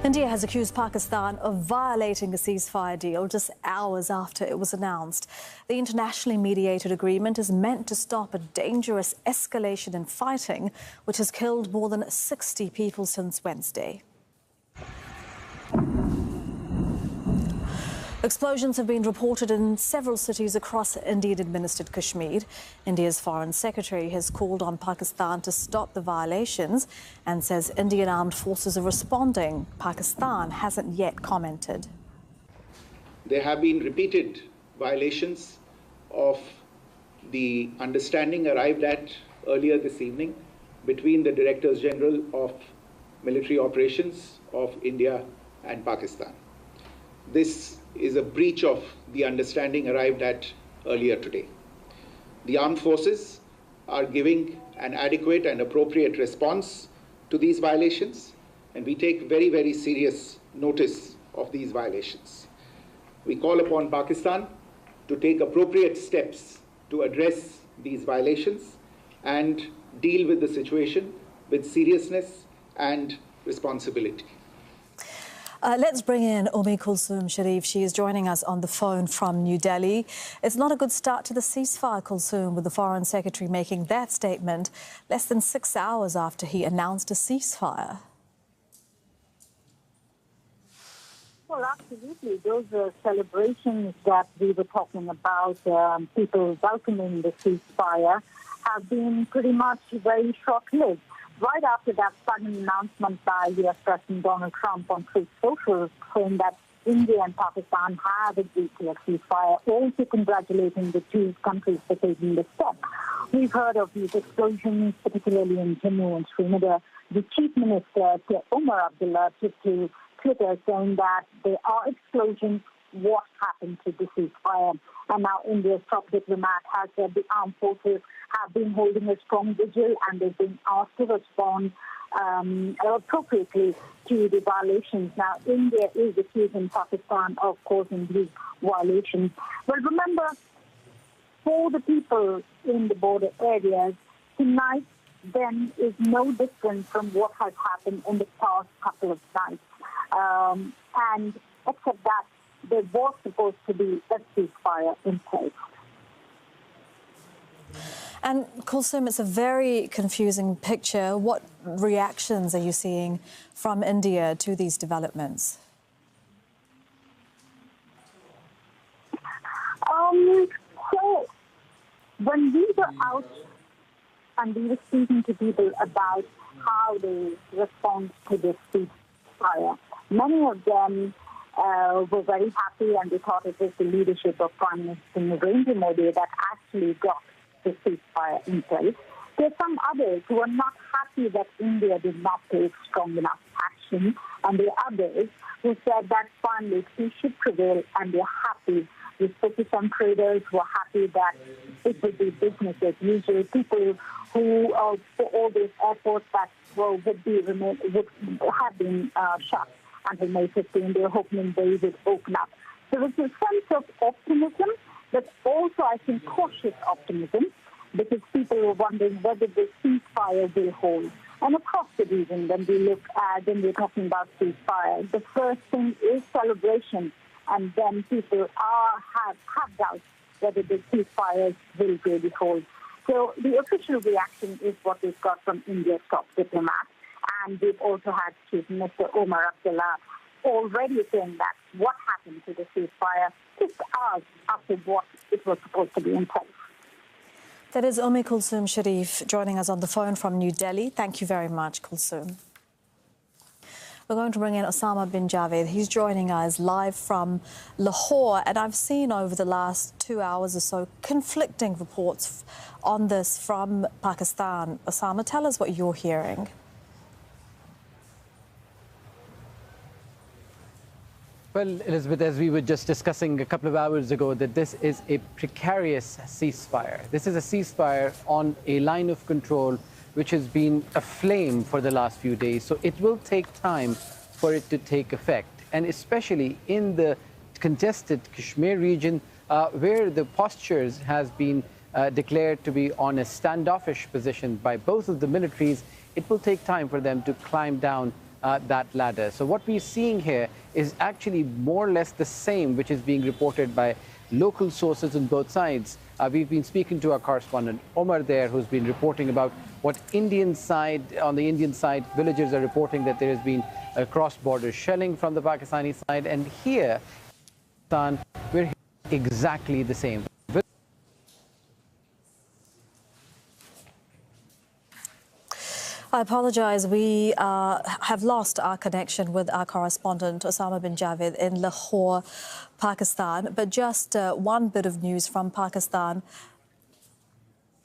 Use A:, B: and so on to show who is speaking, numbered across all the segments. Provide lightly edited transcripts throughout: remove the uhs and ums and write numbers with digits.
A: India has accused Pakistan of violating a ceasefire deal just hours after it was announced. The internationally mediated agreement is meant to stop a dangerous escalation in fighting, which has killed more than 60 people since Wednesday. Explosions have been reported in several cities across Indian-administered Kashmir. India's Foreign Secretary has called on Pakistan to stop the violations and says Indian armed forces are responding. Pakistan hasn't yet commented.
B: There have been repeated violations of the understanding arrived at earlier this evening between the Directors General of Military Operations of India and Pakistan. This is a breach of the understanding arrived at earlier today. The armed forces are giving an adequate and appropriate response to these violations, and we take very, very serious notice of these violations. We call upon Pakistan to take appropriate steps to address these violations and deal with the situation with seriousness and responsibility.
A: Let's bring in Cssefire Sharif. She is joining us on the phone from New Delhi. It's not a good start to the ceasefire, Cssefire, with the Foreign Secretary making that statement less than 6 hours after he announced a ceasefire.
C: Well, absolutely. Those celebrations that we were talking about, people welcoming the ceasefire, have been pretty much very short-lived. Right after that sudden announcement by U.S. President Donald Trump on Truth Social, saying that India and Pakistan have agreed to a ceasefire, also congratulating the two countries for taking the step. We've heard of these explosions, particularly in Jammu and Srinagar. The Chief Minister, Omar Abdullah, took to Twitter saying that there are explosions. What happened to the ceasefire? And now India's top diplomat has said the armed forces have been holding a strong vigil and they've been asked to respond appropriately to the violations. Now, India is accusing Pakistan of causing these violations. But remember, for the people in the border areas, tonight then is no different from what has happened in the past couple of nights. And except that there was supposed to be a ceasefire in place.
A: And Cssefire, it's a very confusing picture. What reactions are you seeing from India to these developments?
C: So when we were out and we were speaking to people about how they respond to this ceasefire, many of them were very happy, and they thought it was the leadership of Prime Minister Narendra Modi that actually got the ceasefire in place. There are some others who are not happy that India did not take strong enough action, and there are others who said that finally peace should prevail, and they're happy. We spoke to some traders who are happy that it would be business as usual. People who, for all these airports that would have been shut until May 15, they're hoping they would open up. There was a sense of optimism, but also, I think, cautious optimism, because people were wondering whether the ceasefire will hold. And across the region, when we look at, when we're talking about ceasefire, the first thing is celebration, and then people have doubts whether the ceasefires will really hold. So the official reaction is what we've got from India's top diplomat. And we've also had Chief Minister Omar Abdullah already saying that what happened to the ceasefire just hours after what it was supposed to be in place.
A: That is Cssefire Sharif joining us on the phone from New Delhi. Thank you very much, Cssefire. We're going to bring in Osama bin Javed. He's joining us live from Lahore. And I've seen over the last 2 hours or so conflicting reports on this from Pakistan. Osama, tell us what you're hearing.
D: Well, Elizabeth, as we were just discussing a couple of hours ago, that this is a precarious ceasefire. This is a ceasefire on a line of control which has been aflame for the last few days. So it will take time for it to take effect. And especially in the congested Kashmir region, where the postures has been declared to be on a standoffish position by both of the militaries, it will take time for them to climb down that ladder. So what we're seeing here is actually more or less the same, which is being reported by local sources on both sides. We've been speaking to our correspondent Omar there, who's been reporting about what on the Indian side, villagers are reporting that there has been a cross-border shelling from the Pakistani side. And here, we're hearing exactly the same.
A: I apologize. We have lost our connection with our correspondent, Osama bin Javed, in Lahore, Pakistan. But just one bit of news from Pakistan.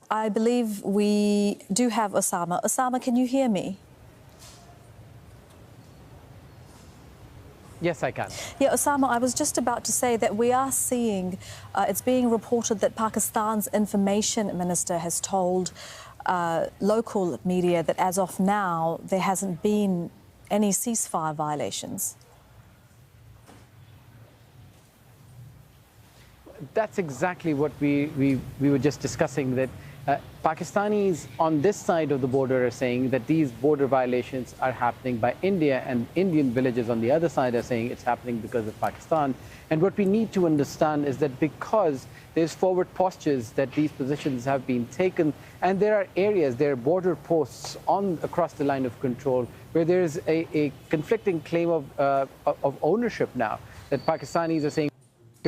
A: I believe we do have Osama. Osama, can you hear me?
D: Yes, I can.
A: Yeah, Osama, I was just about to say that we are seeing, it's being reported that Pakistan's information minister has told local media that as of now, there hasn't been any ceasefire violations.
D: That's exactly what we were just discussing, that Pakistanis on this side of the border are saying that these border violations are happening by India, and Indian villages on the other side are saying it's happening because of Pakistan. And what we need to understand is that because there's forward postures that these positions have been taken, and there are areas, there are border posts across the line of control where there is a conflicting claim of ownership now, that Pakistanis are saying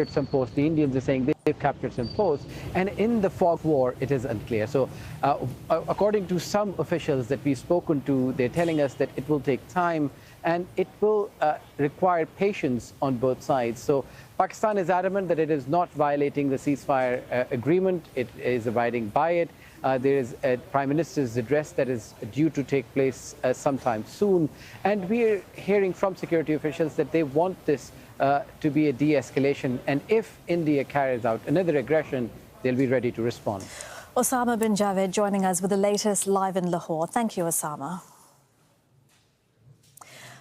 D: some posts, the Indians are saying they've captured some posts, and in the fog war it is unclear. So according to some officials that we've spoken to, they're telling us that it will take time and it will require patience on both sides. So Pakistan is adamant that it is not violating the ceasefire agreement, it is abiding by it. There is a Prime Minister's address that is due to take place sometime soon, and we're hearing from security officials that they want this to be a de-escalation, and if India carries out another aggression, they'll be ready to respond.
A: Osama bin Javed joining us with the latest live in Lahore. Thank you, Osama.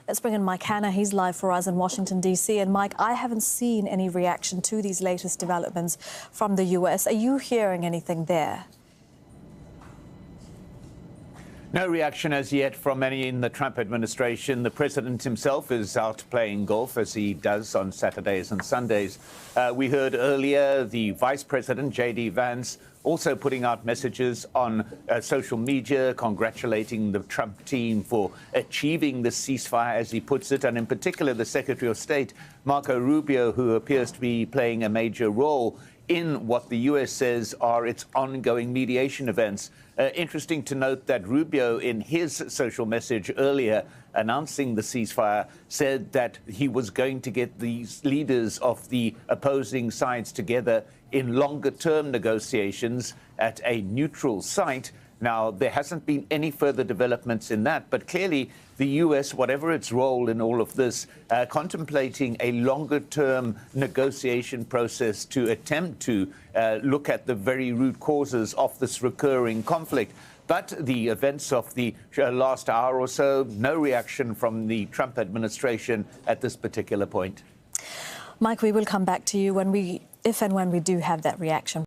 A: Let's bring in Mike Hanna. He's live for us in Washington, D.C. And Mike, I haven't seen any reaction to these latest developments from the U.S. Are you hearing anything there?
E: No reaction as yet from any in the Trump administration. The president himself is out playing golf, as he does on Saturdays and Sundays. We heard earlier the vice president, J.D. Vance, also putting out messages on social media, congratulating the Trump team for achieving the ceasefire, as he puts it, and in particular the Secretary of State, Marco Rubio, who appears to be playing a major role in what the U.S. says are its ongoing mediation events. Interesting to note that Rubio, in his social message earlier announcing the ceasefire, said that he was going to get these leaders of the opposing sides together in longer-term negotiations at a neutral site. Now, there hasn't been any further developments in that, but clearly the U.S., whatever its role in all of this, contemplating a longer-term negotiation process to attempt to look at the very root causes of this recurring conflict. But the events of the last hour or so, no reaction from the Trump administration at this particular point.
A: Mike, we will come back to you if and when we do have that reaction.